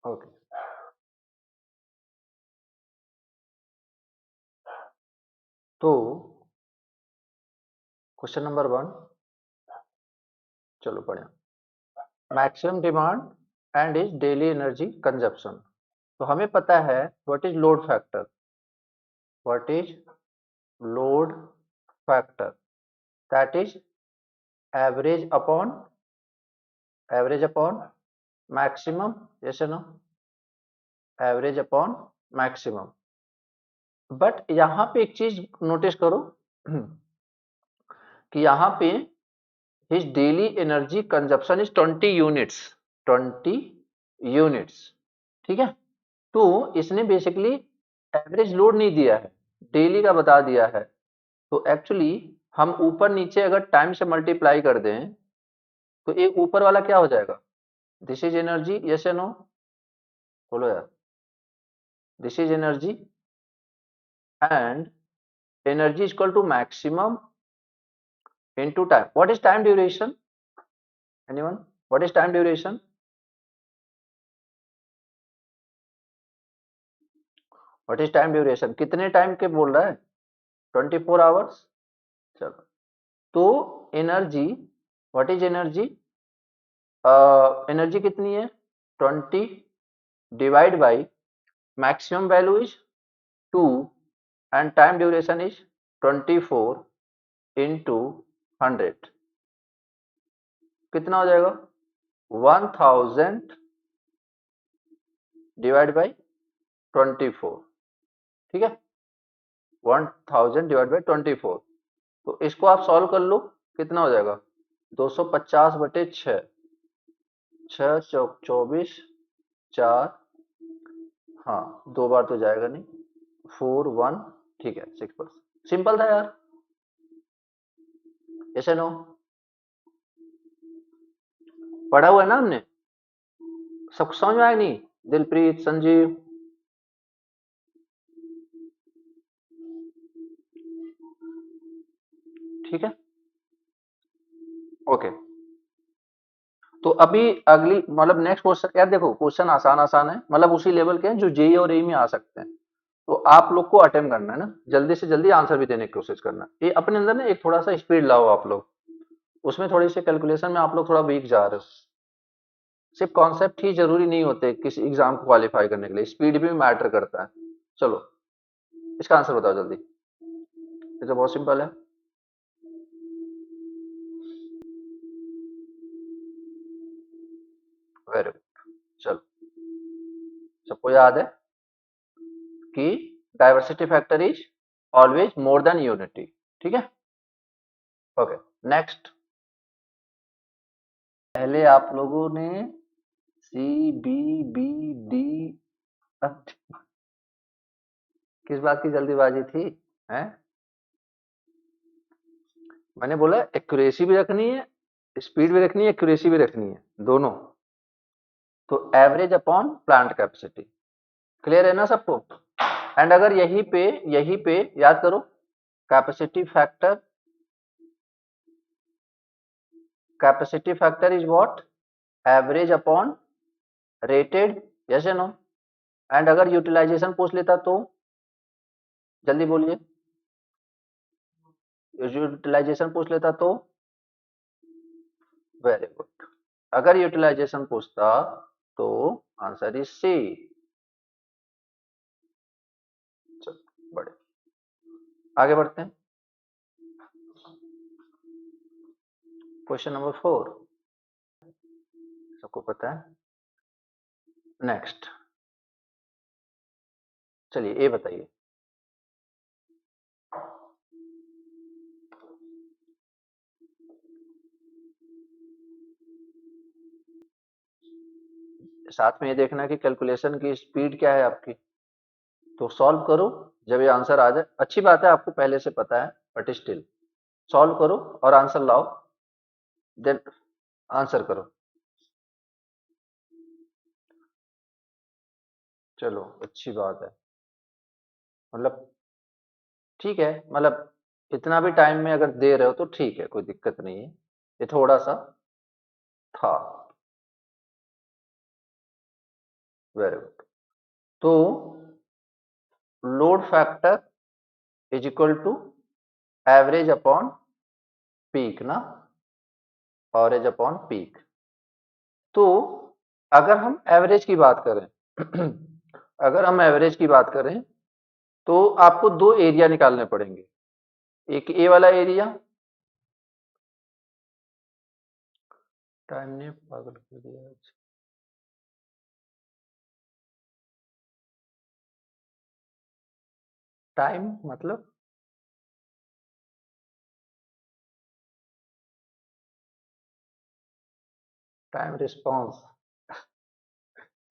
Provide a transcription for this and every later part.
Okay, तो question number 1, चलो पढ़े। Maximum demand and is daily energy consumption. तो हमें पता है what is load factor, what is load factor, that is average upon maximum, yes no, average upon maximum. But यहाँ पे एक चीज नोटिस करो कि यहाँ पे his daily energy consumption is 20 units, 20 units, ठीक है। तो इसने बेसिकली एवरेज लोड नहीं दिया है, डेली का बता दिया है। तो एक्चुअली हम ऊपर नीचे अगर टाइम से मल्टीप्लाई कर दें तो एक ऊपर वाला क्या हो जाएगा, दिस इज एनर्जी, यस या नो, बोलो यार, this is energy and energy is equal to maximum into time. What is time duration? Anyone? What is time duration? What is time duration? कितने टाइम के बोल रहा है? 24 आवर्स। चलो, तो energy, what is energy, energy कितनी है 20 divide by maximum value is 2 and time duration is 24 into 100, कितना हो जाएगा 1000 डिवाइड बाई 24, ठीक है, 1000 डिवाइड बाई 24। तो इसको आप सॉल्व कर लो, कितना हो जाएगा 250 बटे 6, 6 चौक 24, 4, हाँ 2 बार तो जाएगा नहीं, 4 1, ठीक है 6%। सिंपल था यार, ऐसे नो, पढ़ा हुआ है ना हमने, सब समझ में आया नहीं, दिलप्रीत, संजीव, ठीक है, ओके। तो अभी अगली मतलब नेक्स्ट क्वेश्चन, यार देखो क्वेश्चन आसान आसान है, मतलब उसी लेवल के हैं जो जेई और एई में आ सकते हैं। तो आप लोग को अटेम्प्ट करना है ना, जल्दी से जल्दी आंसर भी देने की कोशिश करना। ये अपने अंदर ना एक थोड़ा सा स्पीड लाओ आप लोग, उसमें थोड़ी सी कैलकुलेशन में आप लोग थोड़ा वीक जा रहे हो। सिर्फ कॉन्सेप्ट ही जरूरी नहीं होते किसी एग्जाम को क्वालिफाई करने के लिए, स्पीड भी मैटर करता है। चलो, इसका आंसर बताओ जल्दी, ये तो बहुत सिंपल है। वेरी गुड, चलो, सबको याद है कि diversity factor is always more than unity, ठीक है, ओके। नेक्स्ट, पहले आप लोगों ने सी बी बी डी, किस बात की जल्दीबाजी थी, हैं? मैंने बोला एक्यूरेसी भी रखनी है, स्पीड भी रखनी है, एक्यूरेसी भी रखनी है, दोनों। तो average upon plant capacity, clear है ना सबको। एंड अगर यहीं पे याद करो, capacity factor is what, average upon rated, yes या नो। एंड अगर यूटिलाइजेशन पूछ लेता तो, जल्दी बोलिए, यूटिलाइजेशन पूछ लेता तो, वेरी गुड, अगर यूटिलाइजेशन पूछता तो आंसर इज सी। चलो बड़े आगे बढ़ते हैं, क्वेश्चन नंबर 4, सबको पता है। नेक्स्ट, चलिए ये बताइए, साथ में ये देखना कि कैलकुलेशन की स्पीड क्या है आपकी। तो सॉल्व करो, जब ये आंसर आ जाए, अच्छी बात है आपको पहले से पता है, बट स्टिल सॉल्व करो और आंसर लाओ, देन आंसर करो। चलो अच्छी बात है, मतलब ठीक है, मतलब इतना भी टाइम में अगर दे रहे हो तो ठीक है, कोई दिक्कत नहीं है, ये थोड़ा सा था। Very good. तो load factor is equal to average upon peak ना, एवरेज अपॉन पीक। तो अगर हम एवरेज की बात करें अगर हम एवरेज की बात करें तो आपको दो एरिया निकालने पड़ेंगे। एक ए वाला एरिया, टाइम ने पागल कर दिया आज। टाइम मतलब टाइम रिस्पॉन्स,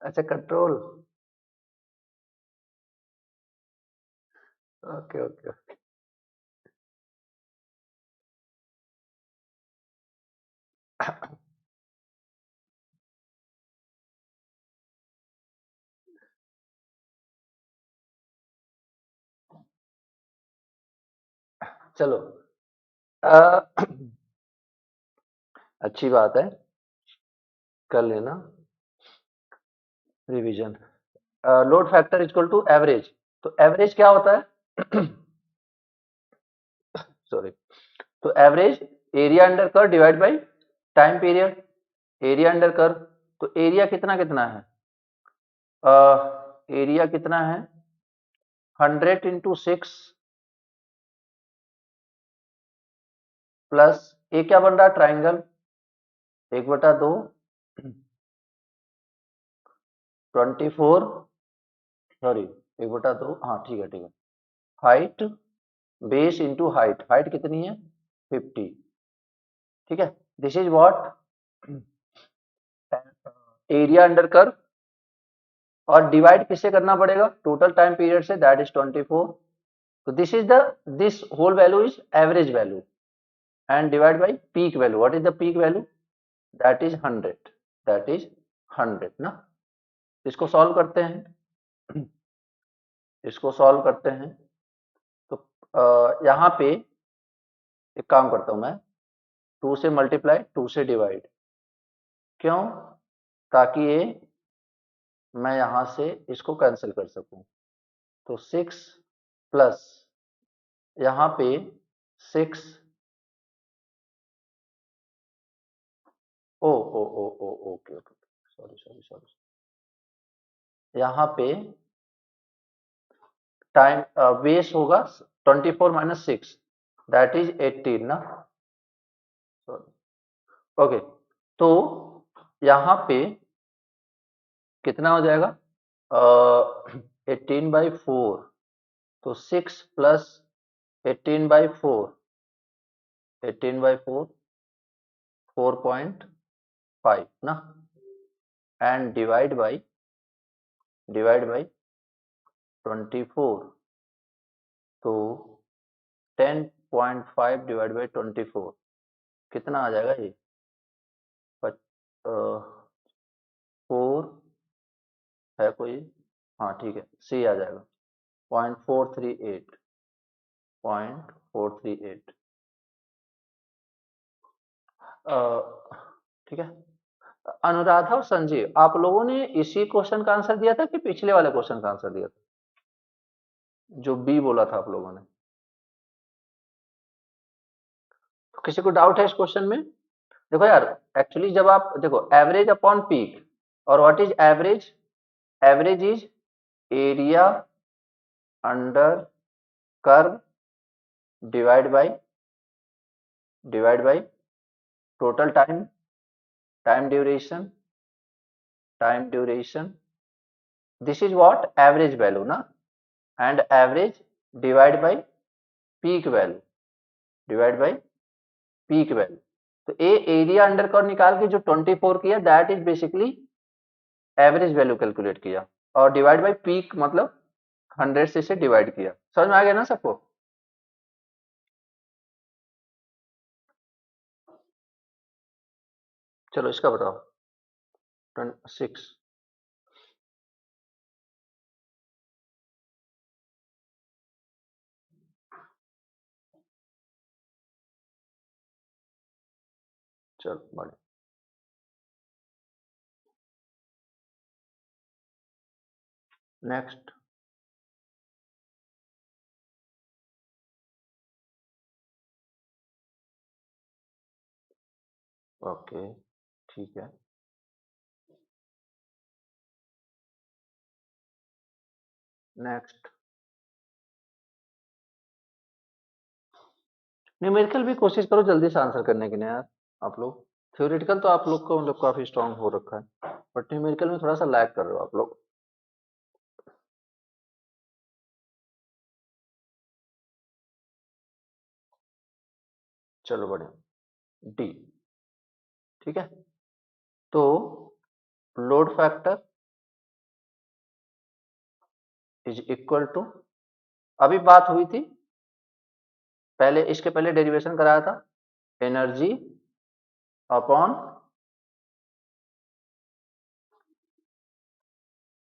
अच्छा कंट्रोल। Okay okay. चलो, अ, अच्छी बात है, कर लेना revision. Load factor equal to average. तो एवरेज क्या होता है? सॉरी। तो average area under curve divide by time period. Area under curve, तो एरिया कितना कितना है? एरिया कितना है? 100 इंटू 6 प्लस ए क्या बन रहा है? ट्राइंगल 1/2, 24, सॉरी 1/2, हाँ ठीक है ठीक है। Height, base into height, height कितनी है? 50। ठीक है, this is what area under curve, और डिवाइड किससे करना पड़ेगा? टोटल टाइम पीरियड से, दैट इज 24। तो this whole value is average value and divide by peak value. What is the peak value? That is 100, that is 100 ना। इसको solve करते हैं, इसको सॉल्व करते हैं। तो यहाँ पे एक काम करता हूं मैं, 2 से मल्टीप्लाई, 2 से डिवाइड। क्यों? ताकि ये मैं यहां से इसको कैंसिल कर सकूं। तो 6 प्लस यहाँ पे 6, oh okay okay, sorry sorry sorry. यहाँ पे टाइम बेस होगा 24 माइनस 6, दैट इज 18 ना। ओके, तो यहाँ पे कितना हो जाएगा? 18/4, तो 6 प्लस 18/4, 18/4 4.5 ना, एंड डिवाइड बाई 24, तो 10.5 डिवाइड बाई 24 कितना आ जाएगा ये? 4 है कोई? हाँ ठीक है, सी आ जाएगा 0.438, 0.438। ठीक है। अनुराधा और संजीव, आप लोगों ने इसी क्वेश्चन का आंसर दिया था कि पिछले वाले क्वेश्चन का आंसर दिया था? जो बी बोला था आप लोगों ने? किसी को डाउट है इस क्वेश्चन में? देखो यार, एक्चुअली जब आप देखो एवरेज अपॉन पीक, और what is average? Average is area under curve divide by total time, time duration, time duration. This is what average value ना, and average divide by peak value, divide by peak value. तो a area under curve निकाल के जो 24 किया, that is basically average value calculate किया, और divide by peak मतलब 100 से इसे डिवाइड किया। समझ में आ गया ना सबको? चलो इसका बताओ। 6, चलो बढ़िया। नेक्स्ट। ओके, ठीक है। नेक्स्ट। न्यूमेरिकल भी कोशिश करो जल्दी से आंसर करने की ना यार, आप लोग। थ्योरेटिकल तो आप लोग को मतलब काफी स्ट्रांग हो रखा है, बट न्यूमेरिकल में थोड़ा सा लैग कर रहे हो आप लोग। चलो बढ़िया, डी। ठीक है, तो load factor is equal to, अभी बात हुई थी पहले, इसके पहले डेरिवेशन कराया था, एनर्जी अपॉन,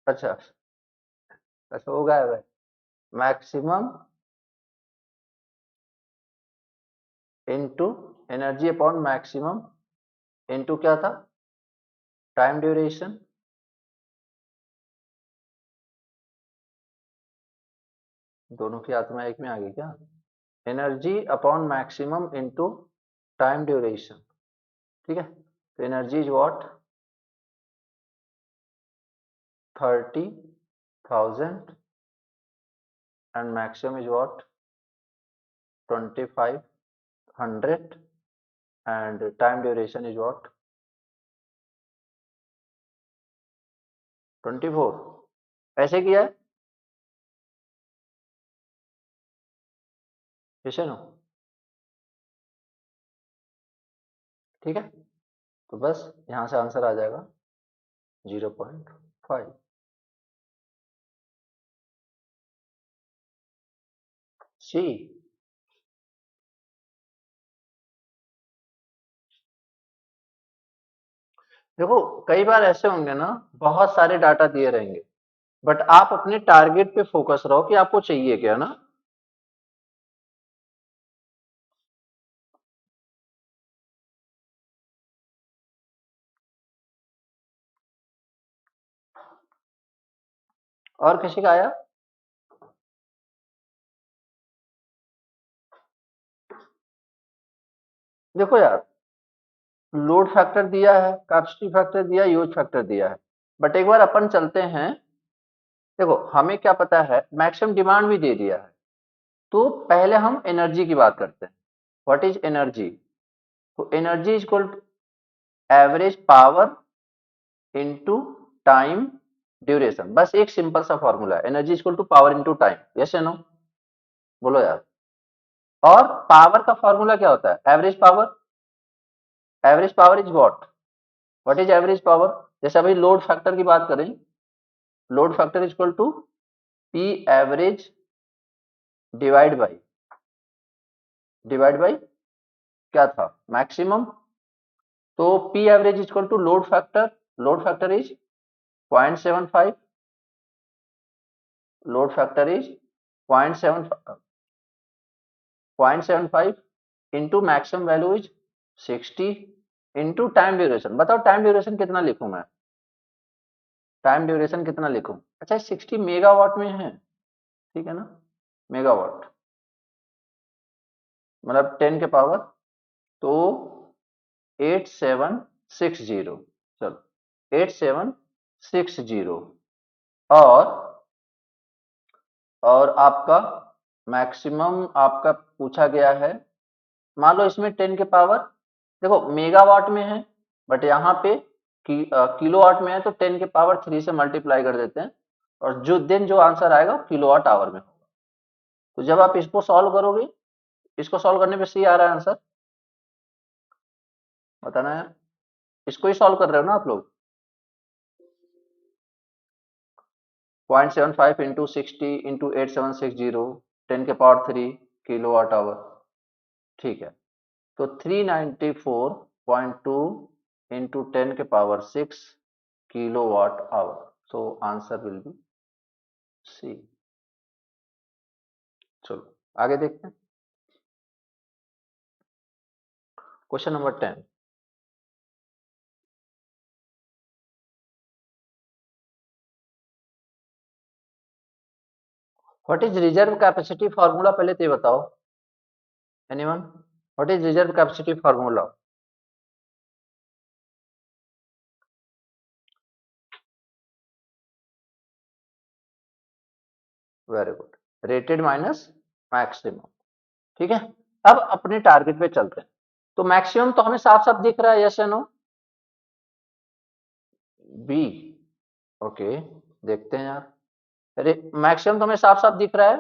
अच्छा अच्छा हो गया है, maximum into energy upon maximum into क्या था, टाइम ड्यूरेशन। दोनों की आत्मा एक में आ गई क्या? Energy upon maximum into time duration. ठीक है, तो energy is what, 30,000 and maximum is what, 2500 and time duration is what, 24। ऐसे किया है, ऐसे नो। ठीक है, तो बस यहां से आंसर आ जाएगा 0.5। सी। देखो कई बार ऐसे होंगे ना, बहुत सारे डाटा दिए रहेंगे, बट आप अपने टारगेट पे फोकस रहो कि आपको चाहिए क्या ना। और किसी का आया? देखो यार, लोड फैक्टर दिया है, कैपेसिटी फैक्टर दिया है, यूज फैक्टर दिया है, बट एक बार अपन चलते हैं। देखो हमें क्या पता है, मैक्सिमम डिमांड भी दे दिया है, तो पहले हम एनर्जी की बात करते हैं। What is energy? तो energy is equal to average power into time duration. बस एक सिंपल सा फॉर्मूला है, energy equal to power into time. Yes या नो? बोलो यार। और पावर का फॉर्मूला क्या होता है? Average power. Average power is what is average power? जैसे अभी लोड फैक्टर की बात करें, load factor is equal to P average divide by क्या था, मैक्सिमम। तो P average is equal to load factor, load factor is 0.75, load factor is 0.75 into maximum value is 60 into time duration. बताओ time duration कितना लिखूं मैं? Time duration कितना लिखूं? अच्छा 60 मेगावाट में है, ठीक है ना, मेगावाट मतलब 10 के पावर, तो 8760, चलो 8760। और आपका मैक्सिमम आपका पूछा गया है, मान लो इसमें 10 के पावर, देखो मेगावाट में है, बट यहाँ पे किलोवाट में है, तो 10 के पावर 3 से मल्टीप्लाई कर देते हैं, और जो आंसर आएगा किलोवाट आवर में होगा। तो जब आप इसको सॉल्व करोगे, इसको सॉल्व करने पे सी आ रहा है आंसर, बताना है। इसको ही सॉल्व कर रहे हो ना आप लोग? 0.75 इंटू 60 इंटू 8760, 10 के पावर 3 किलोवाट आवर। ठीक है, तो 394.2 इंटू 10 के power 6 kilowatt hour. So answer will be C. चलो आगे देखते हैं, question number 10। What is reserve capacity formula, पहले तो ये बताओ anyone, what is reserve capacity formula? Very good, rated minus maximum. ठीक है, अब अपने टारगेट पे चलते हैं। तो मैक्सिमम तो हमें साफ साफ दिख रहा है, यस या नो? बी, ओके, देखते हैं यार। अरे मैक्सिमम तो हमें साफ साफ दिख रहा है,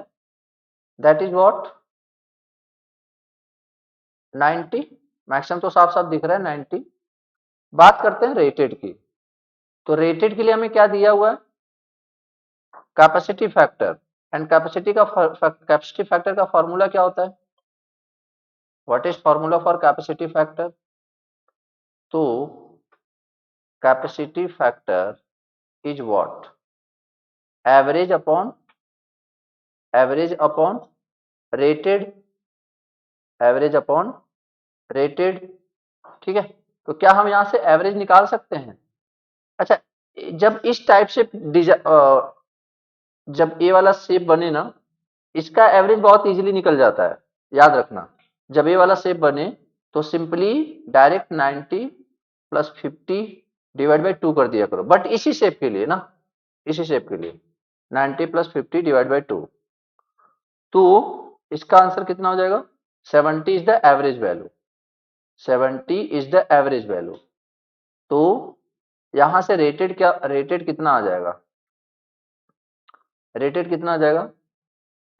दैट इज व्हाट, 90। मैक्सिमम तो साफ साफ दिख रहा है 90। बात करते हैं रेटेड की। तो रेटेड के लिए हमें क्या दिया हुआ है? Capacity factor. And capacity factor का फॉर्मूला क्या होता है? What is formula for capacity factor? तो capacity factor is what, average upon rated, average upon rated. ठीक है, तो क्या हम यहां से एवरेज निकाल सकते हैं? अच्छा, जब इस टाइप से जब ए वाला शेप बने ना, इसका एवरेज बहुत इजीली निकल जाता है, याद रखना। जब ए वाला शेप बने तो simply direct 90 plus 50 divide by 2 कर दिया करो, बट इसी शेप के लिए ना, इसी शेप के लिए 90 प्लस 50 डिवाइड बाई 2, तो इसका आंसर कितना हो जाएगा? 70 is the average value, 70 is the average value. तो यहां से रेटेड क्या, रेटेड कितना आ जाएगा? रेटेड कितना आ जाएगा?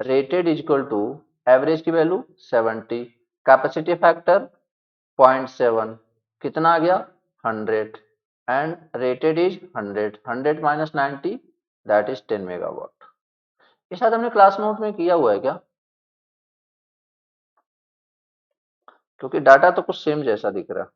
Rated is equal to average की वैल्यू 70, कैपेसिटी फैक्टर 0.7, कितना आ गया? 100, and rated is 100, 100 minus 90 that is 10 megawatt. ये शायद हमने क्लास नोट में किया हुआ है क्या? क्योंकि डाटा तो कुछ सेम जैसा दिख रहा है।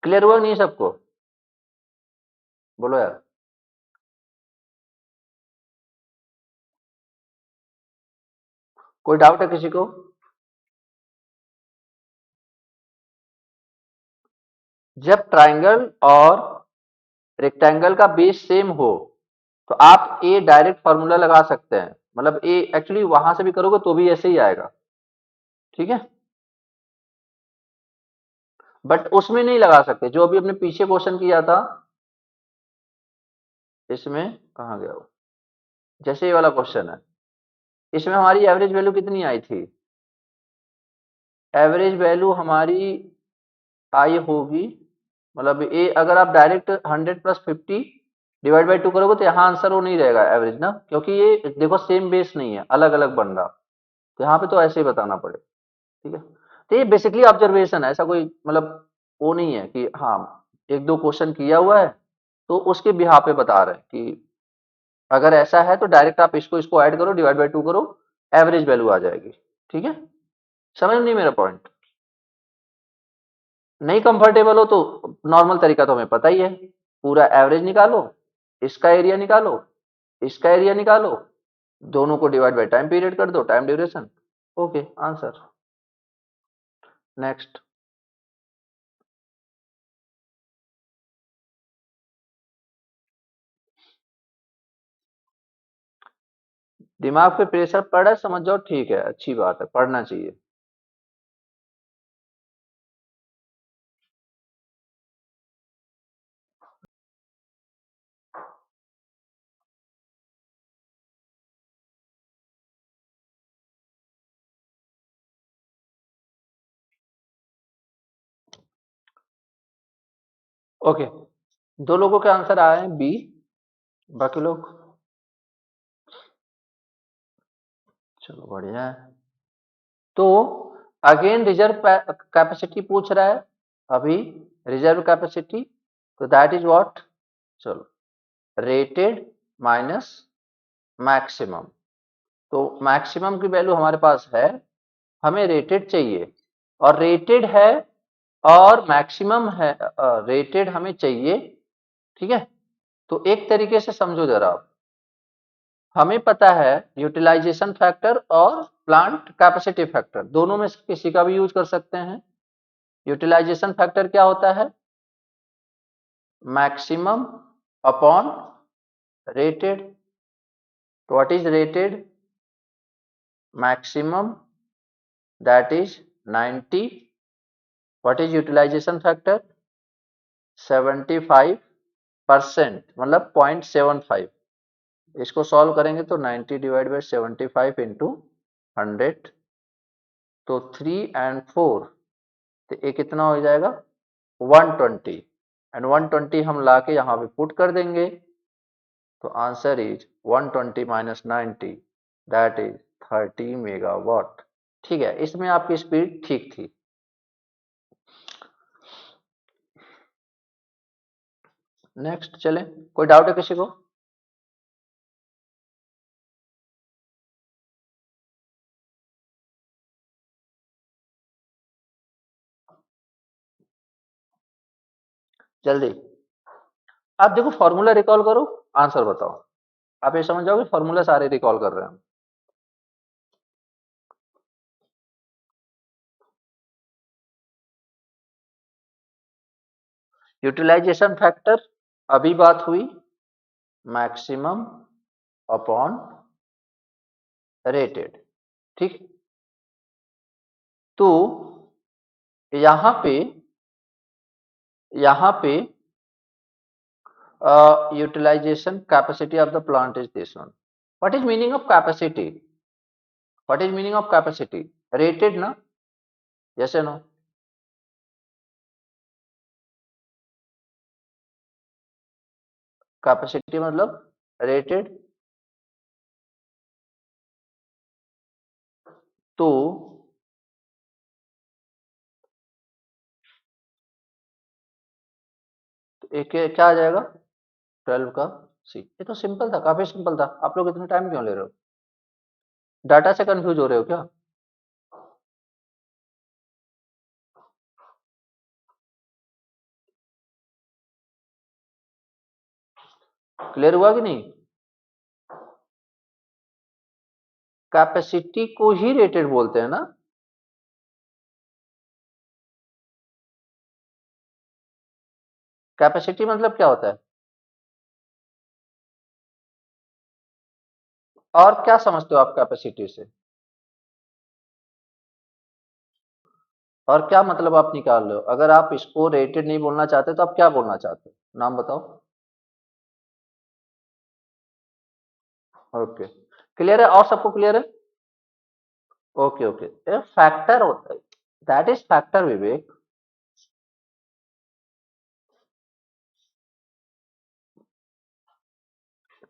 क्लियर हुआ नहीं सबको? बोलो यार। कोई डाउट है किसी को? जब ट्राइंगल और रेक्टेंगल का बेस सेम हो तो आप ए डायरेक्ट फॉर्मूला लगा सकते हैं, मतलब ए एक्चुअली वहां से भी करोगे तो भी ऐसे ही आएगा। ठीक है, बट उसमें नहीं लगा सकते, जो अभी अपने पीछे क्वेश्चन किया था, इसमें कहाँ गया वो, जैसे ये वाला क्वेश्चन है, इसमें हमारी एवरेज वैल्यू कितनी आई थी? एवरेज वैल्यू हमारी आई होगी, मतलब ए अगर आप डायरेक्ट 100 प्लस 50 डिवाइड बाई 2 करोगे तो यहाँ आंसर वो नहीं रहेगा एवरेज ना, क्योंकि ये देखो सेम बेस नहीं है, अलग अलग बन रहा, तो यहाँ पे तो ऐसे ही बताना पड़े। ठीक है, तो ये बेसिकली ऑब्जर्वेशन है, ऐसा कोई मतलब वो नहीं है कि हाँ एक दो क्वेश्चन किया हुआ है तो उसके बिहाफ पे बता रहे हैं कि अगर ऐसा है तो डायरेक्ट आप इसको इसको ऐड करो, डिवाइड बाई 2 करो, एवरेज वैल्यू आ जाएगी। ठीक है, समझ नहीं मेरा पॉइंट? नहीं कंफर्टेबल हो तो नॉर्मल तरीका तो हमें पता ही है, पूरा एवरेज निकालो, इसका एरिया निकालो, इसका एरिया निकालो, दोनों को डिवाइड बाय टाइम पीरियड कर दो, time duration, okay answer. Next, दिमाग पे प्रेशर पड़ रहा है समझ जाओ, ठीक है, अच्छी बात है, पढ़ना चाहिए। ओके, दो लोगों के आंसर आए हैं बी, बाकी लोग, चलो बढ़िया है। तो अगेन रिजर्व कैपेसिटी पूछ रहा है अभी, रिजर्व कैपेसिटी, तो दैट इज व्हाट, चलो रेटेड माइनस मैक्सिमम। तो मैक्सिमम की वैल्यू हमारे पास है, हमें रेटेड चाहिए, और रेटेड है और मैक्सिमम है, रेटेड हमें चाहिए। ठीक है, तो एक तरीके से समझो जरा आप, हमें पता है यूटिलाइजेशन फैक्टर और प्लांट कैपेसिटी फैक्टर, दोनों में से किसी का भी यूज कर सकते हैं। यूटिलाइजेशन फैक्टर क्या होता है? Maximum upon rated. तो what is rated? Maximum, that is 90। What is utilization factor? 75%, मतलब 0.75। इसको सॉल्व करेंगे तो 90 डिवाइड बाई 75 इंटू 100, तो 3 एंड 4, तो ये कितना हो जाएगा? 120। एंड 120 हम लाके यहाँ पे पुट कर देंगे, तो answer is 120 minus 90, that is 30 megawatt. ठीक है, इसमें आपकी स्पीड ठीक थी। नेक्स्ट चलें, कोई डाउट है किसी को? जल्दी आप देखो, फॉर्मूला रिकॉल करो, आंसर बताओ। आप ये समझ जाओगे फॉर्मूला सारे रिकॉल कर रहे हैं। यूटिलाइजेशन फैक्टर अभी बात हुई, मैक्सिमम अपॉन रेटेड, ठीक। तो यहां पे यहां पे utilization capacity of the plant is this one. What is meaning of capacity? What is meaning of capacity? Rated na? Yes or no? Capacity मतलब rated। तो एक क्या आ जाएगा? 12 का सी। ये तो सिंपल था, काफी सिंपल था। आप लोग इतना टाइम क्यों ले रहे हो? डाटा से कंफ्यूज हो रहे हो क्या? क्लियर हुआ कि नहीं? कैपेसिटी को ही रेटेड बोलते हैं ना। कैपेसिटी मतलब क्या होता है? और क्या समझते हो आप कैपेसिटी से? और क्या मतलब आप निकाल रहे हो? अगर आप इसको रेटेड नहीं बोलना चाहते तो आप क्या बोलना चाहते हो? नाम बताओ। ओके, क्लियर है? और सबको क्लियर है? ओके ओके, फैक्टर होता है, that is factor Vivek.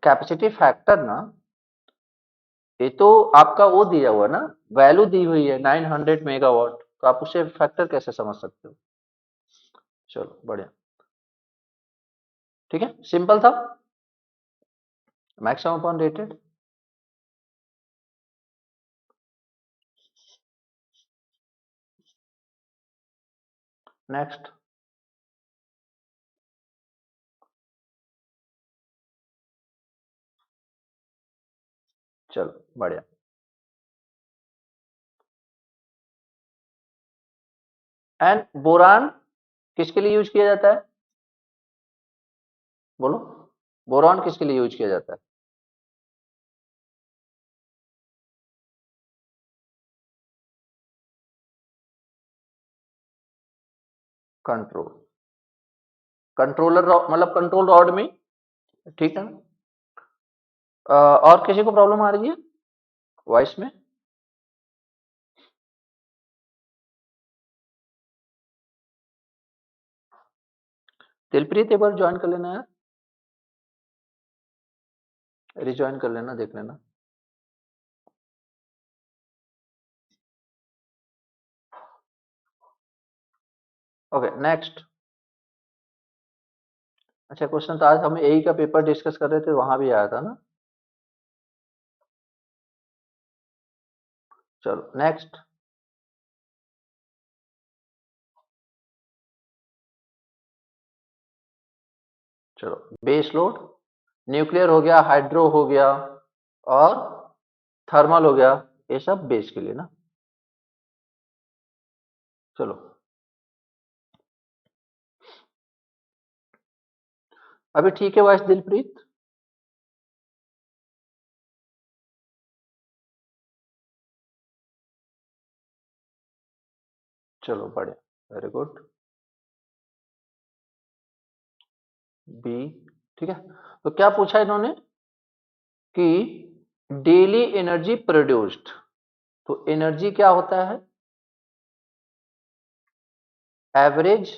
Capacity factor ना, ये तो आपका वो दिया हुआ ना, वैल्यू दी हुई है 900 मेगावाट, तो आप उसे फैक्टर कैसे समझ सकते हो? चलो बढ़िया, ठीक है, सिंपल था। Maximum upon rated. नेक्स्ट, चलो बढ़िया। एंड बोरान किसके लिए यूज किया जाता है? बोलो, बोरॉन किसके लिए यूज किया जाता है? कंट्रोल, कंट्रोलर मतलब कंट्रोल रॉड में, ठीक है। और किसी को प्रॉब्लम आ रही है वॉइस में? दिलप्रीत एक बार ज्वाइन कर लेना यार, रिज्वाइन कर लेना, देख लेना। Okay next. अच्छा, क्वेश्चन तो आज हम यही का पेपर डिस्कस कर रहे थे, वहां भी आया था ना। चलो नेक्स्ट। चलो, बेस लोड, न्यूक्लियर हो गया, हाइड्रो हो गया, और थर्मल हो गया, ये सब बेस के लिए ना। चलो अभी ठीक है वाइस दिलप्रीत। चलो बढ़िया, वेरी गुड। बी, ठीक है। तो क्या पूछा इन्होंने कि डेली एनर्जी प्रोड्यूस्ड, तो एनर्जी क्या होता है, average,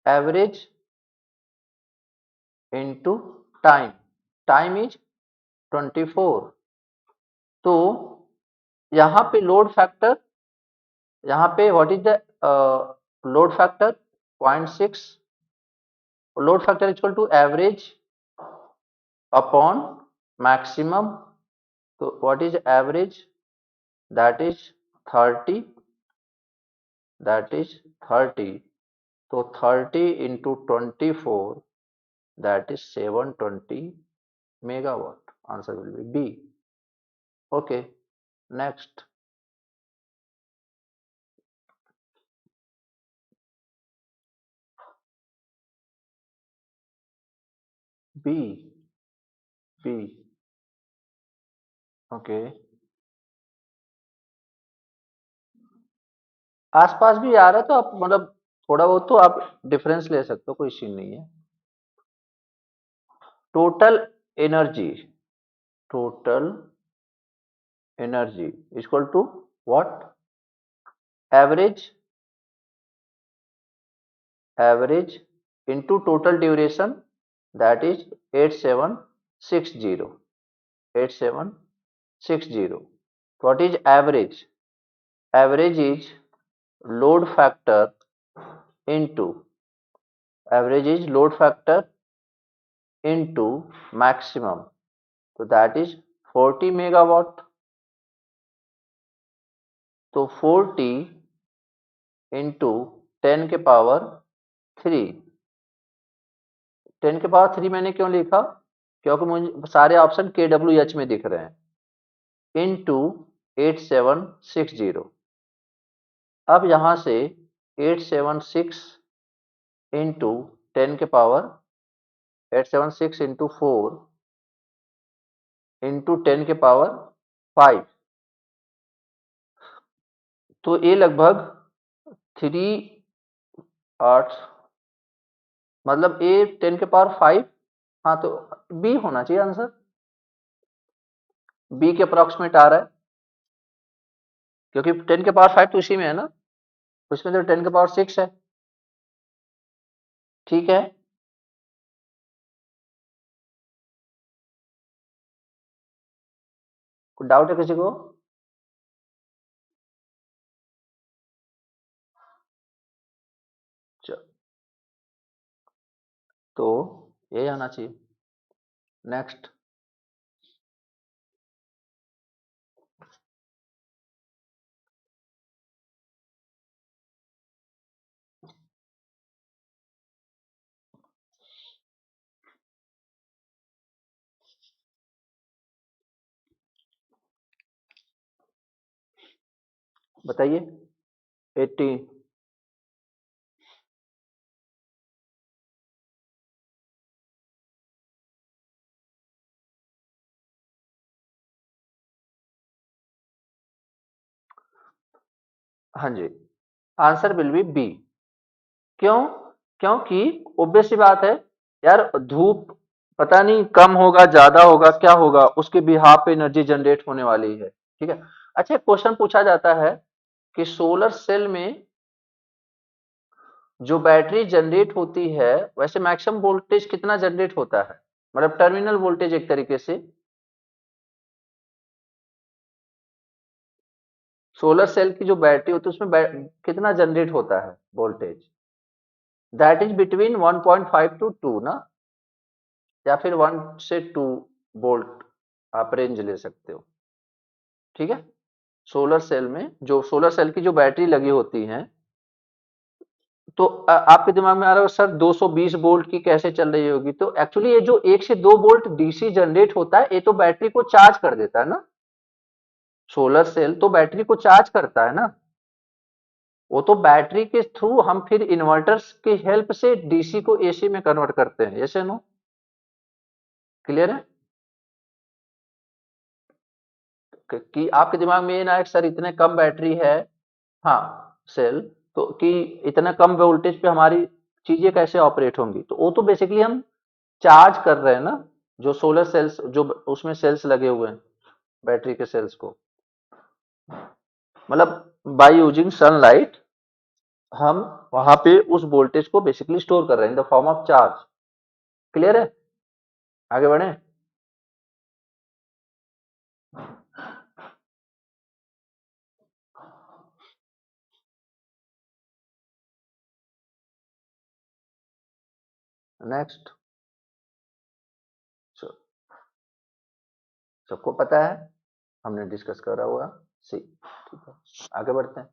average into time, time is 24। तो यहाँ पे लोड फैक्टर, यहाँ पे what is the load factor, 0.6, load factor equal to average upon maximum, तो what is average, that is 30, that is 30, तो 30 into 24, that is 720 megawatt, answer will be B. Okay, next. B, B, okay. आसपास भी आ रहा है तो आप मतलब थोड़ा बहुत तो आप डिफरेंस ले सकते हो, कोई इश्यू नहीं है। Total energy, total energy equal to what, average, average into total duration, that is 8760, 8760। What is average, average is load factor into, average is load factor into maximum, तो दैट इज 40 मेगावाट। तो 40 into 10 के power 3, 10 के power 3 मैंने क्यों लिखा, क्योंकि मुझे सारे ऑप्शन के डब्ल्यू एच में दिख रहे हैं, इंटू 8760। अब यहां से 876 इंटू 10 के पावर, 876 इंटू 4 इंटू 10 के पावर 5, तो ये लगभग 3 8, मतलब ए 10 के पावर 5। हाँ तो बी होना चाहिए आंसर, बी के अप्रोक्सीमेट आ रहा है, क्योंकि 10 के पावर 5 तो उसी में है ना, उसमें तो 10 के पावर 6 है। ठीक है, कोई डाउट है किसी को? चलो, तो ये आना चाहिए। नेक्स्ट, बताइए। 80, हाँ जी, आंसर विल बी बी। क्यों? क्योंकि ऑब्वियस सी बात है यार, धूप पता नहीं कम होगा ज्यादा होगा क्या होगा, उसके बिहाफ पे एनर्जी जनरेट होने वाली है। ठीक है। अच्छा, क्वेश्चन पूछा जाता है कि सोलर सेल में जो बैटरी जनरेट होती है, वैसे मैक्सिमम वोल्टेज कितना जनरेट होता है, मतलब टर्मिनल वोल्टेज एक तरीके से, सोलर सेल की जो बैटरी होती है उसमें कितना जनरेट होता है voltage, that is between 1.5 to 2 ना, या फिर 1 से 2 वोल्ट आप रेंज ले सकते हो। ठीक है। सोलर सेल में जो सोलर सेल की जो बैटरी लगी होती है, तो आपके दिमाग में आ रहा होगा सर 220 वोल्ट की कैसे चल रही होगी, तो एक्चुअली ये जो 1 से 2 वोल्ट डीसी जनरेट होता है ये तो बैटरी को चार्ज कर देता है ना। सोलर सेल तो बैटरी को चार्ज करता है ना। वो तो बैटरी के थ्रू हम फिर इन्वर्टर्स की हेल्प से डीसी को एसी में कन्वर्ट करते हैं, ऐसे नो, क्लियर है। कि आपके दिमाग में ये ना है कि सर इतने कम बैटरी है, हाँ सेल, तो कि इतना कम वोल्टेज पे हमारी चीजें कैसे ऑपरेट होंगी, तो वो तो बेसिकली हम चार्ज कर रहे हैं ना, जो सोलर सेल्स जो उसमें सेल्स लगे हुए हैं बैटरी के सेल्स को, मतलब बाय यूजिंग सनलाइट हम वहां पे उस वोल्टेज को बेसिकली स्टोर कर रहे हैं in the form of charge, clear है। आगे बढ़े। नेक्स्ट, सबको पता है, हमने डिस्कस करा हुआ, सी, ठीक है, आगे बढ़ते हैं।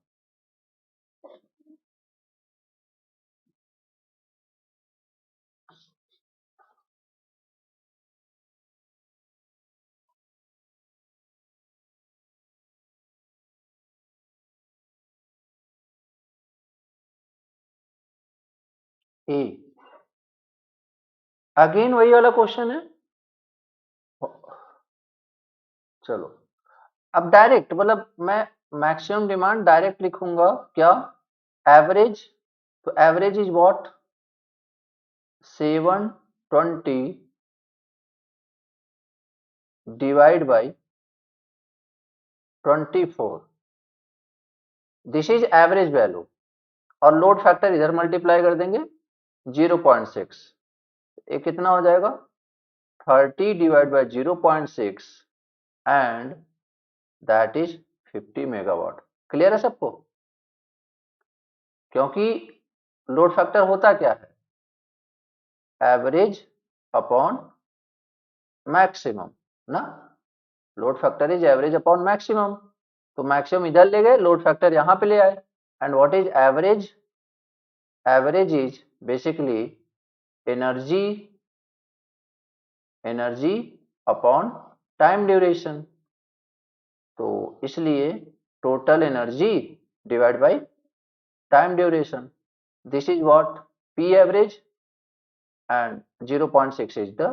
ए, अगेन वही वाला क्वेश्चन है। चलो, अब डायरेक्ट मतलब मैं मैक्सिमम डिमांड डायरेक्ट लिखूंगा क्या, एवरेज, तो average is what, 720 divide by 24, this is average value, और लोड फैक्टर इधर मल्टीप्लाई कर देंगे 0.6, ये कितना हो जाएगा 30 divide by 0.6 and that is 50 megawatt, clear है सबको। क्योंकि लोड फैक्टर होता क्या है, एवरेज अपॉन मैक्सिमम ना, load factor is average upon maximum, तो मैक्सिमम इधर ले गए, लोड फैक्टर यहां पे ले आए, and what is average, average is basically energy, energy upon time duration, तो इसलिए total energy divide by time duration, this is what P average, and 0.6 is the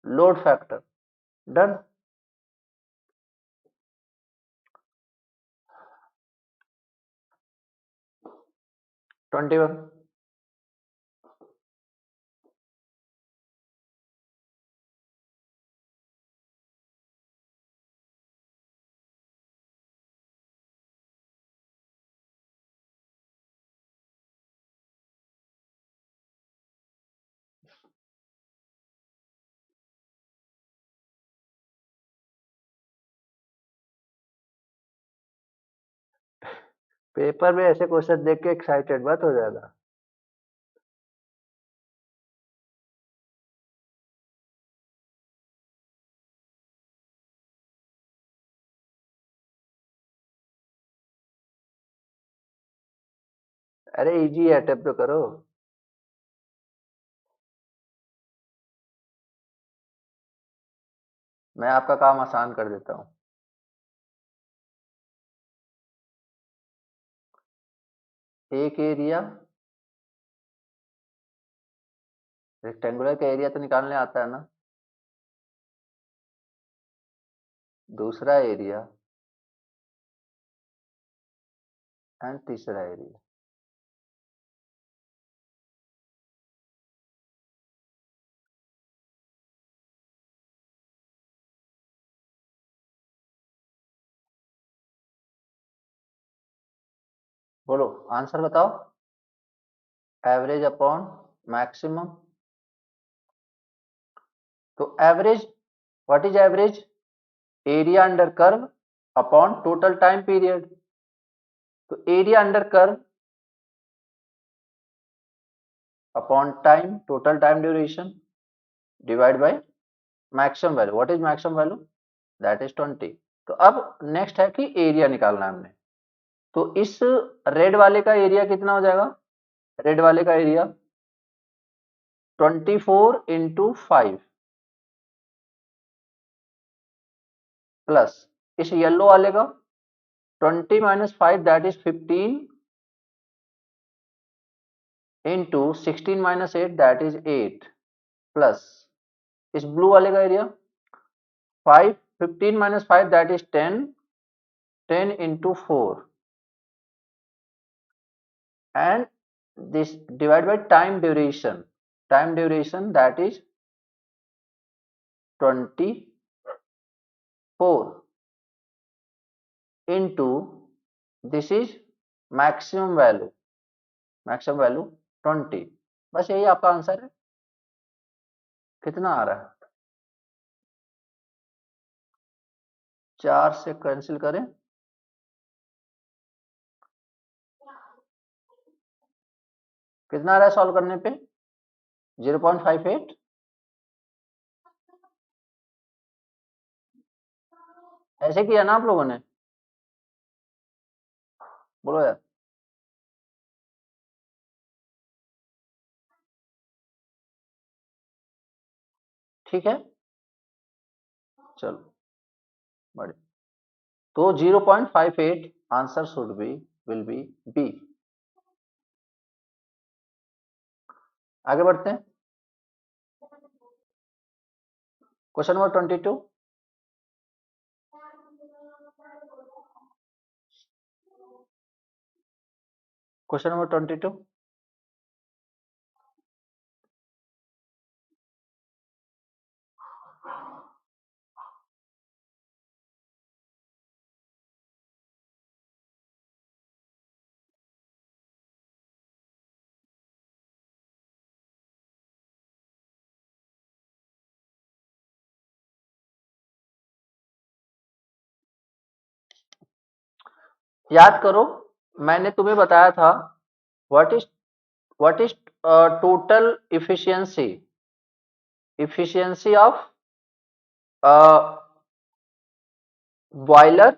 load factor, done। 21, paper में ऐसे question देख के excited मत हो जाना। अरे इजी है, अटेम्प्ट तो करो, मैं आपका काम आसान कर देता हूँ। एक एरिया, रेक्टेंगुलर का एरिया तो निकालने आता है ना, दूसरा एरिया एंड तीसरा एरिया, बोलो आंसर बताओ, एवरेज अपॉन मैक्सिमम, तो average, what is average, area under curve upon total time period, तो area under curve upon time, total time duration divide by maximum value, what is maximum value, that is 20। तो अब next है कि area निकालना है हमने, तो इस रेड वाले का एरिया कितना हो जाएगा रेड वाले का एरिया 24 इंटू 5 प्लस इस येलो वाले का 20 minus 5 that is 15 into 16 minus 8 that is 8 plus इस ब्लू वाले का area 5 15 minus 5 that is 10 10 into 4 and this divided by time duration that is 24 into this is maximum value 20 बस यही आपका answer है कितना आ रहा है 4 से कैंसिल करें कितना आ रहा है सॉल्व करने पे 0.58 ऐसे किया ना आप लोगों ने बोलो यार ठीक है चलो बड़े तो 0.58 answer should be will be B आगे बढ़ते हैं क्वेश्चन नंबर 22 क्वेश्चन नंबर 22 याद करो मैंने तुम्हें बताया था what is total efficiency of boiler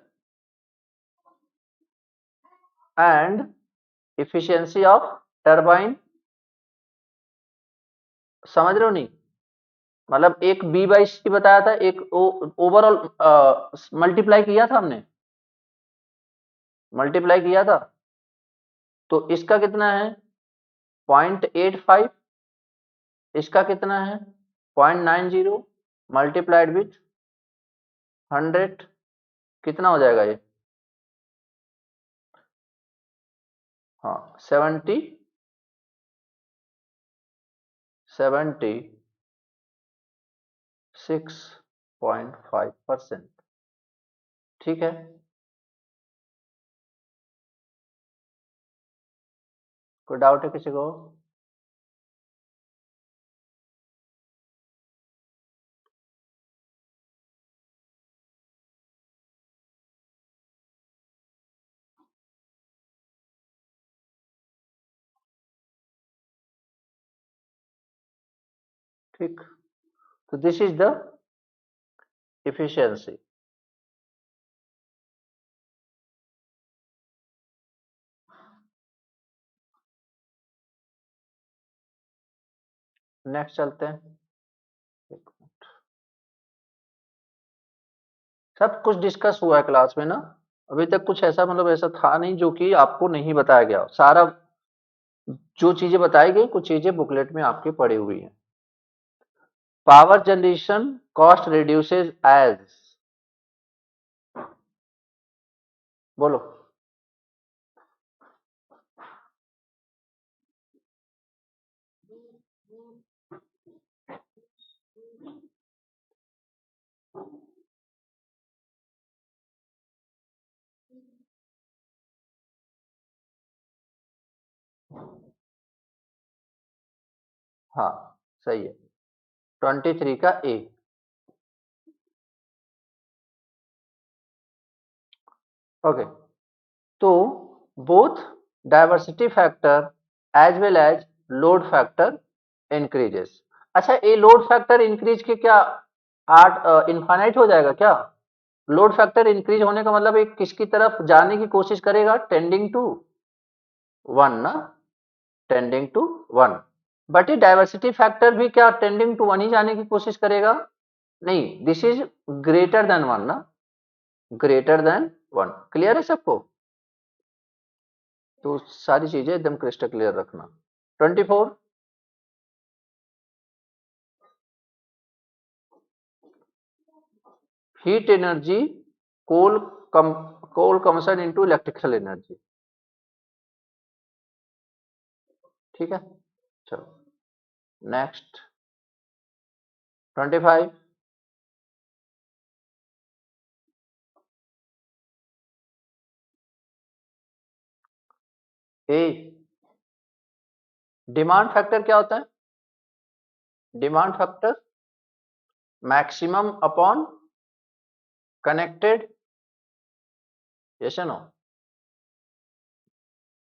and efficiency of turbine समझ रहे हो नहीं मतलब एक बी बाई सी बताया था एक ओवरऑल मल्टीप्लाई किया था हमने मल्टीप्लाई किया था तो इसका कितना है 0.85 इसका कितना है 0.90 मल्टीप्लाइड विथ 100 कितना हो जाएगा ये हाँ 76.5% ठीक है कोई डाउट है किसी को ठीक तो this is the efficiency next चलते हैं सब कुछ डिस्कस हुआ है क्लास में ना अभी तक कुछ ऐसा मतलब ऐसा था नहीं जो कि आपको नहीं बताया गया सारा जो चीजें बताई गई कुछ चीजें बुकलेट में आपके पड़ी हुई हैं power generation cost reduces as बोलो हाँ सही है 23 का ए ओके तो both diversity factor as well as load factor increases अच्छा ये लोड फैक्टर इंक्रीज के क्या आर्ट इनफाइनाइट हो जाएगा क्या लोड फैक्टर इंक्रीज होने का मतलब एक किसकी तरफ जाने की कोशिश करेगा टेंडिंग टू 1 ना टेंडिंग टू 1, बट ये डाइवर्सिटी फैक्टर भी क्या टेंडिंग टू 1 ही जाने की कोशिश करेगा? नहीं, दिस इज ग्रेटर देन 1 ना, ग्रेटर देन 1। क्लियर है सबको? तो सारी चीजें एकदम क्रिस्टल क्लियर रखना। 24, हीट एनर्जी कोल कोल कन्वर्सन इनटू इलेक्ट्रिकल एनर्जी। ठीक है, चलो नेक्स्ट 25, ए डिमांड फैक्टर क्या होता है? Demand factor maximum upon connected, yes no,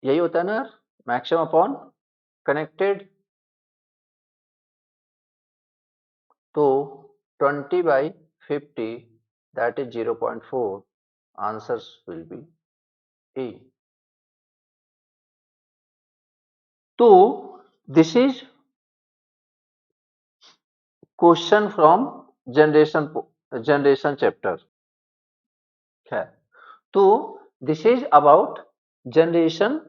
यही होता है ना, मैक्सिमम अपॉन कनेक्टेड। तो 20/50 that is 0.4, answers will be A. तो this is question from generation chapter है। तो this is about generation